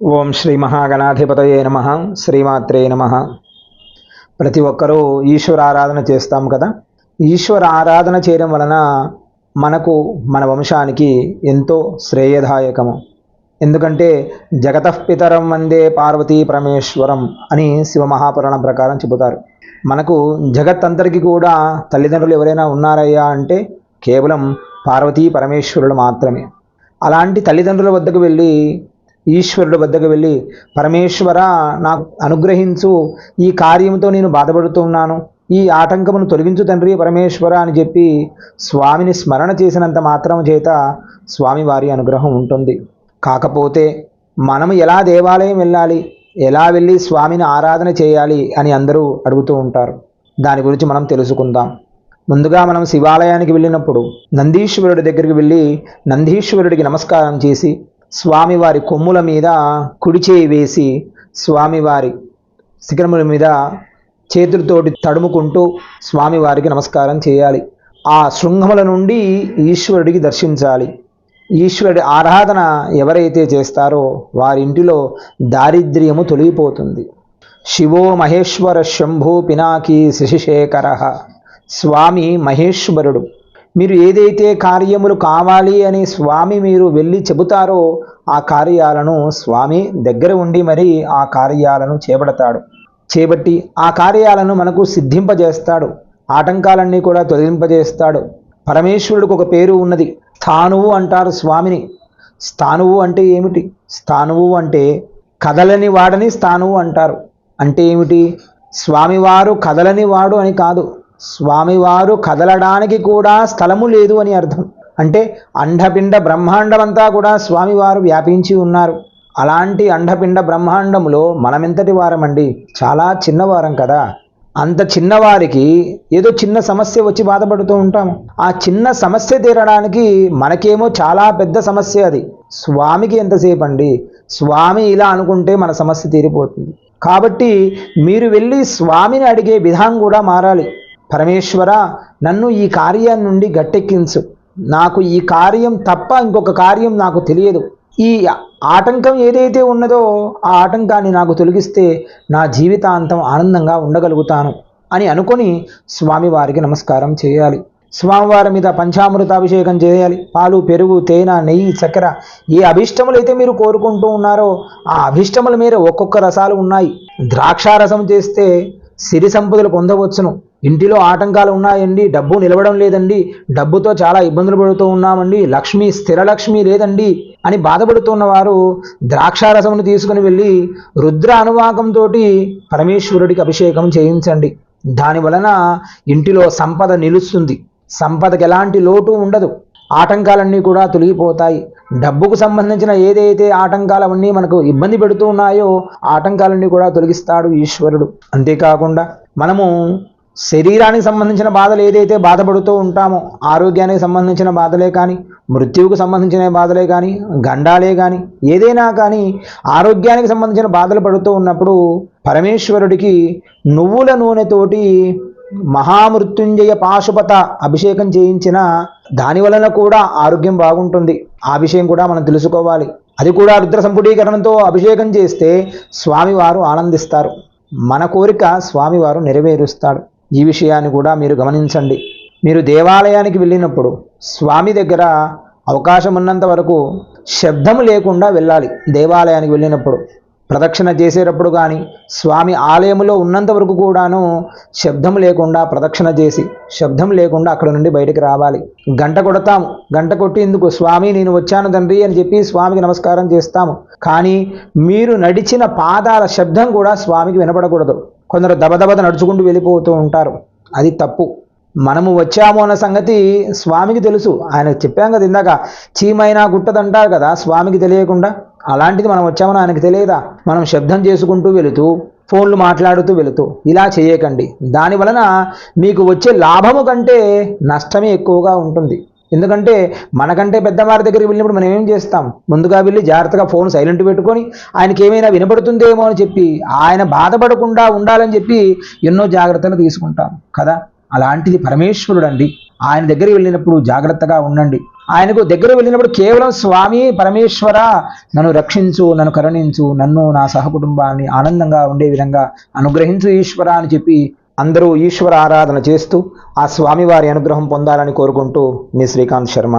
ఓం శ్రీ మహాగణాధిపతయే నమః. శ్రీమాత్రే నమః. ప్రతి ఒక్కరూ ఈశ్వర ఆరాధన చేస్తాం కదా. ఈశ్వర ఆరాధన చేయడం వలన మనకు మన వంశానికి ఎంతో శ్రేయదాయకము. ఎందుకంటే జగతః పితరం వందే పార్వతీ పరమేశ్వరం అని శివమహాపురాణం ప్రకారం చెబుతారు. మనకు జగత్తంతరికి కూడా తల్లిదండ్రులు ఎవరైనా ఉన్నారయ్యా అంటే కేవలం పార్వతీ పరమేశ్వరులు మాత్రమే. అలాంటి తల్లిదండ్రుల వద్దకు వెళ్ళి, ఈశ్వరుడు వద్దకు వెళ్ళి, పరమేశ్వర నాకు అనుగ్రహించు, ఈ కార్యంతో నేను బాధపడుతున్నాను, ఈ ఆటంకమును తొలగించు తండ్రి పరమేశ్వర అని చెప్పి స్వామిని స్మరణ చేసినంత మాత్రం చేత స్వామివారి అనుగ్రహం ఉంటుంది. కాకపోతే మనం ఎలా దేవాలయం వెళ్ళాలి, ఎలా వెళ్ళి స్వామిని ఆరాధన చేయాలి అని అందరూ అడుగుతూ ఉంటారు. దాని గురించి మనం తెలుసుకుందాం. ముందుగా మనం శివాలయానికి వెళ్ళినప్పుడు నందీశ్వరుడి దగ్గరికి వెళ్ళి నందీశ్వరుడికి నమస్కారం చేసి, స్వామివారి కొమ్ముల మీద కుడి చేయి వేసి స్వామివారి శిఖరముల మీద చేతులతోటి తడుముకుంటూ స్వామివారికి నమస్కారం చేయాలి. ఆ శృంగముల నుండి ఈశ్వరుడికి దర్శించాలి. ఈశ్వరుడి ఆరాధన ఎవరైతే చేస్తారో వారింటిలో దారిద్ర్యము తొలగిపోతుంది. శివో మహేశ్వర శంభో పినాకీ శశిశేఖర. స్వామి మహేశ్వరుడు. మీరు ఏదైతే కార్యములు కావాలి అని స్వామి మీరు వెళ్ళి చెబుతారో ఆ కార్యాలను స్వామి దగ్గర ఉండి మరి ఆ కార్యాలను చేపట్టి ఆ కార్యాలను మనకు సిద్ధింపజేస్తాడు. ఆటంకాలన్నీ కూడా తొలగింపజేస్తాడు. పరమేశ్వరుడికి ఒక పేరు ఉన్నది, స్థానువు అంటారు స్వామిని. స్థానువు అంటే ఏమిటి? స్థానువు అంటే కదలని వాడని స్థానువు అంటారు. అంటే ఏమిటి? స్వామివారు కదలని వాడు అని కాదు, స్వామివారు కదలడానికి కూడా స్థలము లేదు అని అర్థం. అంటే అండపిండ బ్రహ్మాండమంతా కూడా స్వామివారు వ్యాపించి ఉన్నారు. అలాంటి అండపిండ బ్రహ్మాండములో మనమెంతటి వారమండి? చాలా చిన్నవారం కదా. అంత చిన్నవారికి ఏదో చిన్న సమస్య వచ్చి బాధపడుతూ ఉంటాము. ఆ చిన్న సమస్య తీరడానికి మనకేమో చాలా పెద్ద సమస్య అది. స్వామికి ఎంతసేపు అండి? స్వామి ఇలా అనుకుంటే మన సమస్య తీరిపోతుంది. కాబట్టి మీరు వెళ్ళి స్వామిని అడిగే విధానం కూడా మారాలి. పరమేశ్వర, నన్ను ఈ కార్యం నుండి గట్టెక్కించు, నాకు ఈ కార్యం తప్ప ఇంకొక కార్యం నాకు తెలియదు, ఈ ఆటంకం ఏదైతే ఉన్నదో ఆ ఆటంకాన్ని నాకు తొలగిస్తే నా జీవితాంతం ఆనందంగా ఉండగలుగుతాను అని అనుకొని స్వామివారికి నమస్కారం చేయాలి. స్వామివారి మీద పంచామృతాభిషేకం చేయాలి. పాలు, పెరుగు, తేనె, నెయ్యి, చక్కెర, ఏ అభిష్టములు అయితే మీరు కోరుకుంటూ ఉన్నారో ఆ అభిష్టముల మీద ఒక్కొక్క రసాలు ఉన్నాయి. ద్రాక్షారసం చేస్తే సిరి సంపదలు పొందవచ్చును. ఇంటిలో ఆటంకాలు ఉన్నాయండి, డబ్బు నిలవడం లేదండి, డబ్బుతో చాలా ఇబ్బందులు పడుతూ ఉన్నామండి, లక్ష్మి స్థిరలక్ష్మి లేదండి అని బాధపడుతున్న వారు ద్రాక్షారసమును తీసుకుని వెళ్ళి రుద్ర అనువాకంతో పరమేశ్వరుడికి అభిషేకం చేయించండి. దాని వలన ఇంటిలో సంపద నిలుస్తుంది. సంపదకి ఎలాంటి లోటు ఉండదు. ఆటంకాలన్నీ కూడా తొలగిపోతాయి. డబ్బుకు సంబంధించిన ఏదైతే ఆటంకాలన్నీ మనకు ఇబ్బంది పెడుతూ ఉన్నాయో ఆటంకాలన్నీ కూడా తొలగిస్తాడు ఈశ్వరుడు. అంతేకాకుండా మనము శరీరానికి సంబంధించిన బాధలు ఏదైతే బాధపడుతూ ఉంటామో, ఆరోగ్యానికి సంబంధించిన బాధలే కానీ, మృత్యువుకు సంబంధించిన బాధలే కానీ, గండాలే కానీ, ఏదైనా కానీ ఆరోగ్యానికి సంబంధించిన బాధలు పడుతూ ఉన్నప్పుడు పరమేశ్వరుడికి నువ్వుల నూనెతోటి మహామృత్యుంజయ పాశుపత అభిషేకం చేయించిన దాని వలన కూడా ఆరోగ్యం బాగుంటుంది. ఆ విషయం కూడా మనం తెలుసుకోవాలి. అది కూడా రుద్ర సంపుటీకరణంతో అభిషేకం చేస్తే స్వామివారు ఆనందిస్తారు. మన కోరిక స్వామివారు నెరవేరుస్తాడు. ఈ విషయాన్ని కూడా మీరు గమనించండి. మీరు దేవాలయానికి వెళ్ళినప్పుడు స్వామి దగ్గర అవకాశం ఉన్నంత వరకు శబ్దం లేకుండా వెళ్ళాలి. దేవాలయానికి వెళ్ళినప్పుడు ప్రదక్షిణ చేసేటప్పుడు కానీ స్వామి ఆలయంలో ఉన్నంత వరకు కూడాను శబ్దం లేకుండా ప్రదక్షిణ చేసి శబ్దం లేకుండా అక్కడ నుండి బయటికి రావాలి. గంట కొడతాము, గంట కొట్టి ఎందుకు, స్వామి నేను వచ్చాను తండ్రి అని చెప్పి స్వామికి నమస్కారం చేస్తాము. కానీ మీరు నడిచిన పాదాల శబ్దం కూడా స్వామికి వినపడకూడదు. కొందరు దబదబద నడుచుకుంటూ వెళ్ళిపోతూ ఉంటారు, అది తప్పు. మనము వచ్చాము అన్న సంగతి స్వామికి తెలుసు. ఆయనకు చెప్పాం కదా ఇందాక, చీమైనా గుట్టదంటారు కదా స్వామికి తెలియకుండా. అలాంటిది మనం వచ్చామని ఆయనకు తెలియదా? మనం శబ్దం చేసుకుంటూ వెళుతూ ఫోన్లు మాట్లాడుతూ వెళుతూ ఇలా చేయకండి. దాని వలన మీకు వచ్చే లాభము కంటే నష్టమే ఎక్కువగా ఉంటుంది. ఎందుకంటే మనకంటే పెద్దవారి దగ్గరికి వెళ్ళినప్పుడు మనం ఏం చేస్తాం? ముందుగా వెళ్ళి జాగ్రత్తగా ఫోన్ సైలెంట్ పెట్టుకొని ఆయనకి ఏమైనా వినపడుతుందేమో అని చెప్పి ఆయన బాధపడకుండా ఉండాలని చెప్పి ఎన్నో జాగ్రత్తలు తీసుకుంటాం కదా. అలాంటిది పరమేశ్వరుడు అండి. ఆయన దగ్గరికి వెళ్ళినప్పుడు జాగ్రత్తగా ఉండండి. ఆయనకు దగ్గర వెళ్ళినప్పుడు కేవలం స్వామి పరమేశ్వర నన్ను రక్షించు, నన్ను కరుణించు, నన్ను నా సహకుటుంబాన్ని ఆనందంగా ఉండే విధంగా అనుగ్రహించు ఈశ్వర అని చెప్పి అందరూ ఈశ్వర ఆరాధన చేస్తూ ఆ స్వామివారి అనుగ్రహం పొందాలని కోరుకుంటూ మీ శ్రీకాంత్ శర్మ.